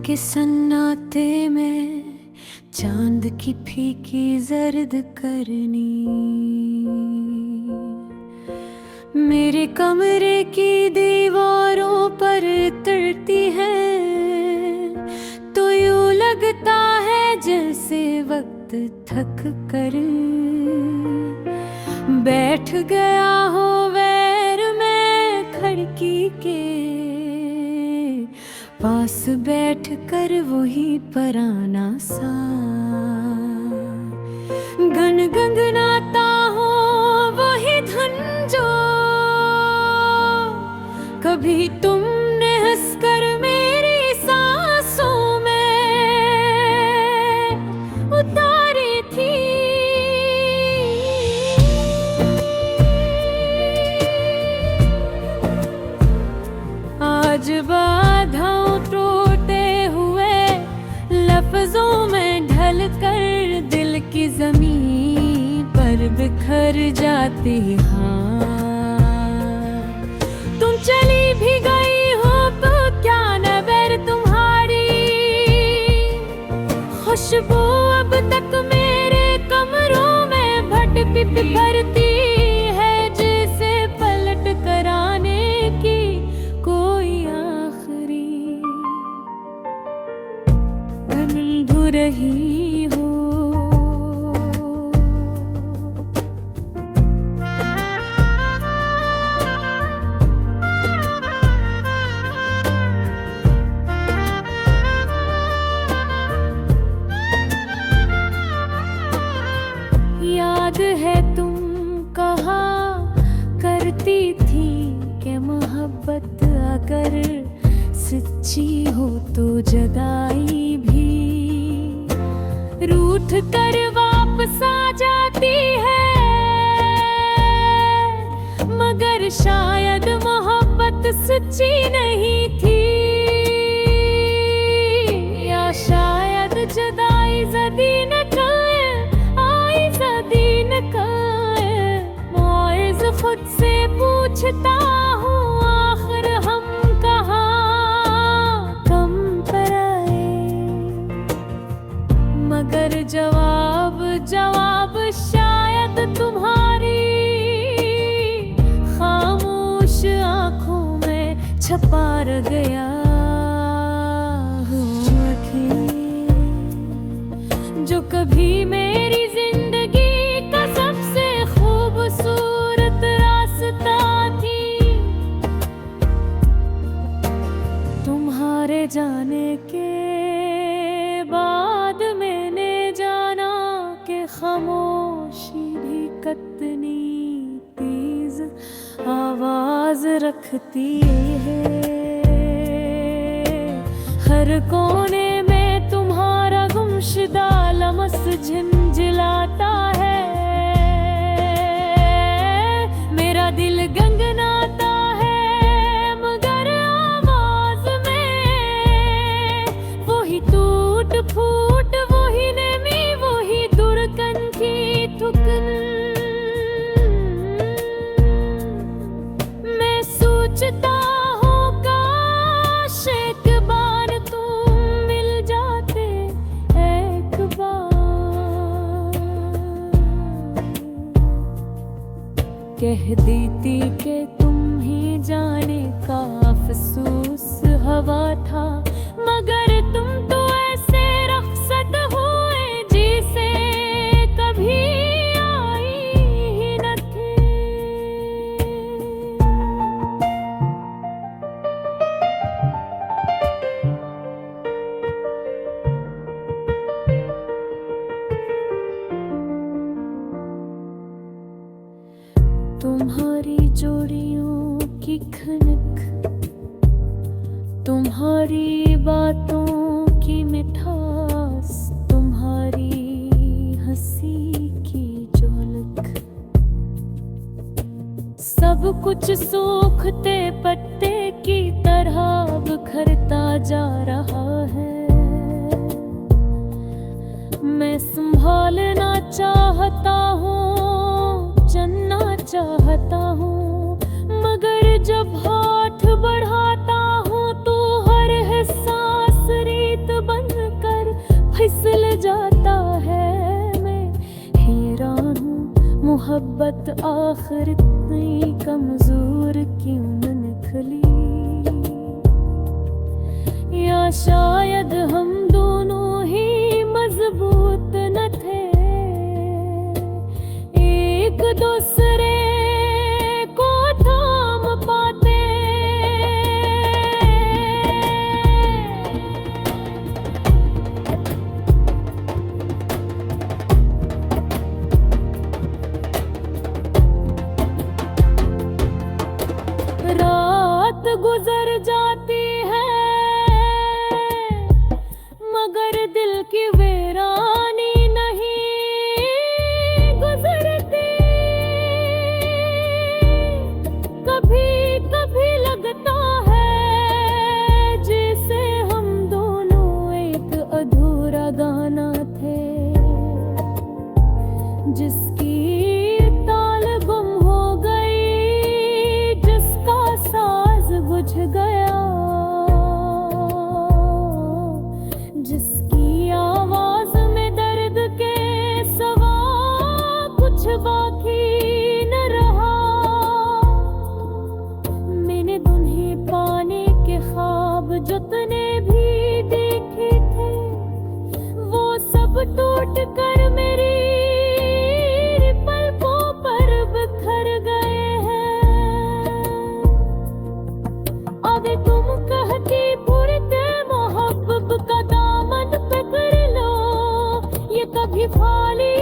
के सन्नाटे में चांद की फीकी जर्द करनी, मेरे कमरे की दीवारों पर उतरती है तो यूं लगता है जैसे वक्त थक कर बैठ गया हो वैर में खिड़की के पास बैठ कर वही पराना सा गनगनाता हो वही धुन जो कभी तुमने हंसकर मेरी सांसों में उतारी थी। आज बाधाओं टूटे हुए लफ्जों में ढल कर दिल की जमीन पर बिखर जाती। हाँ तुम चली भी गई हो तो क्या नज़र तुम्हारी खुशबू अब तक मेरे कमरों में भरती है जैसे पलट कर आने की कोई आखिरी ढूंढ रही हो। याद है तुम कहा करती थी कि मोहब्बत अगर सच्ची हो तो जदाई भी रूठ कर वापस आ जाती है, मगर शायद मोहब्बत सच्ची नहीं थी या शायद जदाई ज़दीन खुद से पूछता हूँ आखिर हम कहाँ कम पर आए, मगर जवाब शायद तुम्हारी खामोश आँखों में छपा रह गया जो कभी मेरी जिंदगी का सबसे खूबसूरत रास्ता थी। तुम्हारे जाने के बाद मैंने जाना कि खामोशी भी कितनी तेज आवाज रखती है, हर कोने में तुम्हारा गुमशुदा लम्स झिलमिलाता है, मेरा दिल गनगनाता है मगर आवाज में वही टूट फूट वही नमी वही दुर्गंध की थुकन। मैं सोचता कह देती कि तुम ही जाने का अफसोस हवा था, मगर तुम तो ऐसे रख्सत हुए जिसे कभी आई ही न थे। तुम्हारी जोड़ियों की खनक, तुम्हारी बातों की मिठास, तुम्हारी हंसी की झलक, सब कुछ सूखते पत्ते की तरह बिखरता जा रहा है। मैं संभालना चाहता हूँ चलना चाहता हूँ, मगर जब हाथ बढ़ाता हूँ तो हर एहसास रेत मोहब्बत आखिर इतनी कमजोर क्यों न निकली, या शायद हम दोनों ही मजबूत न थे एक दूसरे को थाम पाते। रात गुजर जाती है मगर दिल की वीरानी नहीं गुजरती। कभी कभी लगता है जैसे हम दोनों एक अधूरा गाना थे, जिसकी ताल गुम हो गई, जिसका साज बुझ गया, जिसकी आवाज में दर्द के सवा कुछ बाकी न रहा। मैंने तुम्हें पाने के ख्वाब जितने भी देखे थे, वो सब टूट कर मेरी पलकों पर बिखर गए हैं। अगर तुम कहती पुरते मोहब्बत का दामन पकड़ लो, ये कभी खाली